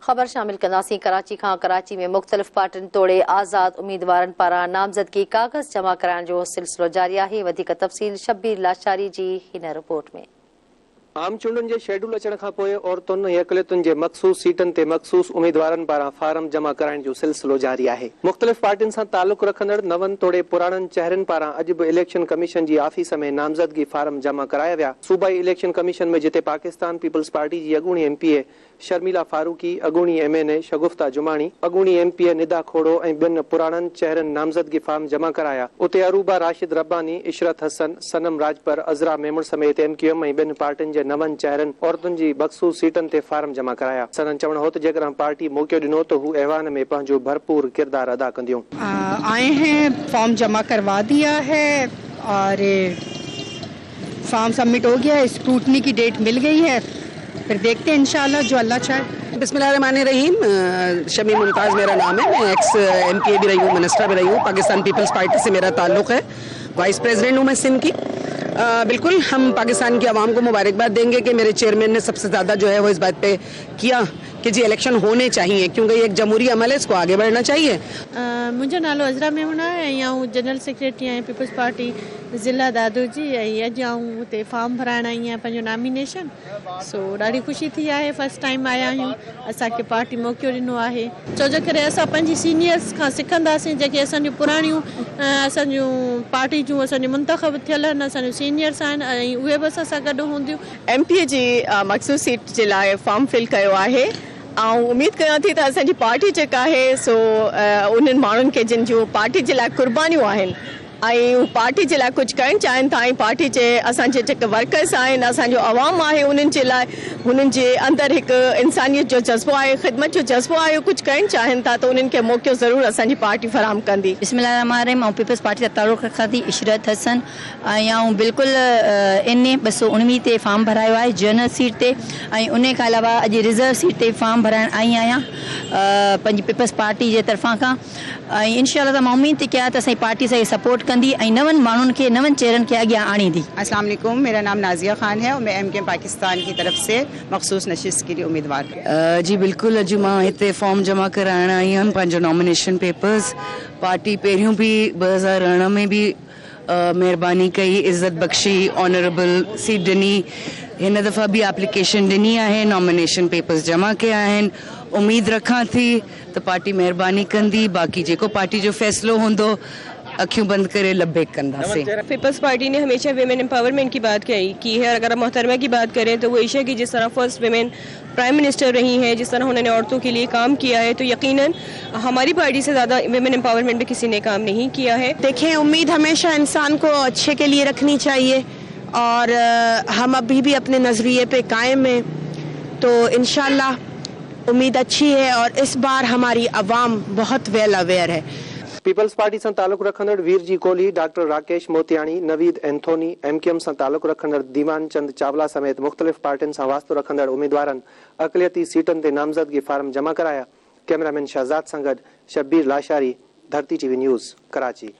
खबर शामिल कंदासीं। कराची में मुख्तलिफ पार्टियुनि तोड़े आज़ाद उम्मीदवारनि पारां नामज़दगी कागज़ जमा कराइण जो सिलसिलो जारी आहे। वधीक तफ़सील शब्बीर लाशारी जी हिन रिपोर्ट में। आम चूंडुनि जे शेड्यूल अचण खां पोइ औरतुनि ऐं अक़लियतुनि जे मख़सूस सीटनि ते मख़सूस उम्मीदवारनि पारां फारम जमा कराइण जो सिलसिलो जारी आहे। मुख़्तलिफ़ पार्टियुनि सां तालुक़ रखंदड़ नवनि तोड़े पुराणनि चेहरनि पारां अॼु बि इलेक्शन कमीशन जी ऑफिस में नामज़दगी फारम जमा कराया विया। सूबाई इलेक्शन कमीशन में जिते पाकिस्तान पीपल्स पार्टी जी अॻूणी MPA शर्मिला फारूकी, अॻूणी MNA शगुफ्ता जुमानी, अॻूणी MPA निदा खोड़ो ऐं ॿियनि पुराणनि चेहरनि नामज़दगी फार्म जमा कराया। उते अरूबा राशिद रब्बानी, इशरत हसन, सनम राजपर, अज़रा मेमुण समेत MQM ऐं ॿियनि पार्टियुनि जे नवनि चेहरनि औरतुनि जी मख़सूस सीटनि ते फार्म जमा कराया। सनन चवण हो त जेकॾहिं पार्टी मौक़ो ॾिनो त हू ऐवान में पंहिंजो भरपूर किरदार अदा कंदियूं। आए हैं, फॉर्म जमा करवा दिया है और फॉर्म सबमिट हो गया है। स्क्रूटनी की डेट मिल गई है, फिर देखते हैं इंशाल्लाह जो अल्लाह चाहे। बिस्मिल्लाहिर्रहमानिर्रहीम। शमी मुमताज़ मेरा नाम है। मैं एक्स MPA भी रही हूँ, मिनिस्टर भी रही हूँ। पाकिस्तान पीपल्स पार्टी से मेरा ताल्लुक़ है। वाइस प्रेसिडेंट हूँ मैं सिंध की। बिल्कुल हम पाकिस्तान की आवाम को मुबारकबाद देंगे कि मेरे चेयरमैन ने सबसे ज़्यादा जो है वो इस बात पे किया कि जी इलेक्शन होने चाहिए, क्योंकि ये एक जमहूरी अमल है, इसको आगे बढ़ना चाहिए। मुझो नालो अज़रा मेमुना है, जनरल सेक्रेटरी आहियां पीपल्स पार्टी ज़िला दादोजी। अॼु आऊं उते फॉर्म भराइण आई आहियां पंहिंजो नॉमिनेशन। सो ॾाढी ख़ुशी थी आहे, फर्स्ट टाइम आया आहियूं। असांखे पार्टी मौक़ो ॾिनो आहे, छो जे करे असां पंहिंजी सीनियर्स खां सिखंदासीं। जेके असांजूं पुराणियूं असांजूं पार्टी जूं असांजूं मुंतख़ब थियल आहिनि, असांजूं सीनियर्स आहिनि, ऐं उहे बि असां सां गॾु हूंदियूं। MPA जी मख़सूस सीट जे लाइ फॉर्म फिल कयो आहे ऐं उमेद कयां थी त असांजी पार्टी जेका आहे सो उन्हनि माण्हुनि खे जिन जूं पार्टी जे लाइ कुर्बानियूं आहिनि ऐं पार्टी जे लाइ कुझु करणु चाहिनि था, ऐं पार्टी जे असांजे जेके वर्कर्स आहिनि, असांजो अवाम आहे, उन्हनि जे लाइ हुननि जे अंदरि हिकु इंसानियत जो जज़्बो आहे, ख़िदमत जो जज़्बो आहे, कुझु करणु चाहिनि था, त उन्हनि खे मौक़ो ज़रूरु असांजी पार्टी फराहम कंदी। बिस्मिल्लाहिर्रहमानिर्रहीम। ऐं पीपल्स पार्टी सां ताल्लुक़ रखां थी, इशरत हसन ऐं बिल्कुलु NA 219 ते फॉर्म भरायो आहे, जनरल सीट ते। ऐं उन खां अलावा अॼु रिज़र्व सीट ते फॉर्म भराइण आई आहियां पंहिंजी पीपल्स पार्टी जे तरफ़ां खां। ऐं इंशाअल्लाह त मां उमेद थी कयां त असांजी पार्टी असांखे सपोर्ट कंदी ऐं नवनि माण्हुनि खे, नवनि चेहरनि खे अॻियां आणींदी। अस्सलाम वालेकुम, मेरा नाम नाजिया खान है और मैं MKM पाकिस्तान की तरफ से मखसूस नशिस्त के लिए उम्मीदवार। जी बिल्कुल, अॼु मां हिते फॉर्म जमा कराइण आई हुयमि पंहिंजो नॉमिनेशन पेपर्स। पार्टी पहिरियों बि 2019 में भी महिरबानी कई, इज़्ज़त बख्शी, ऑनरेबल सीट ॾिनी। हिन दफ़ा भी एप्लीकेशन ॾिनी आहे, नॉमिनेशन पेपर्स जमा कया आहिनि। उम्मीद रखां थी त पार्टी महिरबानी कंदी। बाक़ी जेको पार्टी जो फ़ैसिलो हूंदो अखियूं बंद करे लब्बे कंदासीं। पीपल्स पार्टी ने हमेशा वीमेन एम्पावरमेंट की बात की है। अगर मोहतरमा की बात करें तो वो एशिया की जिस तरह फर्स्ट वीमेन प्राइम मिनिस्टर रही हैं, जिस तरह उन्होंने औरतों के लिए काम किया है, तो यकीनन हमारी पार्टी से ज़्यादा वीमेन एम्पावरमेंट में किसी ने काम नहीं किया है। देखें, उम्मीद हमेशा इंसान को अच्छे के लिए रखनी चाहिए और हम अभी भी अपने नज़रिए पे कायम हैं, तो इंशाल्लाह उम्मीद अच्छी है और इस बार हमारी अवाम बहुत वेल अवेयर है। पीपल्स पार्टी सां तालुक़ रखंदड़ Veerji Kohli, doctor Rakesh Motiani, Naveed Anthony, MQM सां तालुक़ रखंदड़ दीवान चंद चावला समेत मुख़्तलिफ़ पार्टियुनि सां वास्तो रखंदड़ उम्मीदवारनि अक़लियती सीटनि ते नामज़दगी फार्म जमा कराया। कैमरामैन शहज़ाद सां गॾु शब्बीर लाशारी, धरती TV न्यूज़, कराची।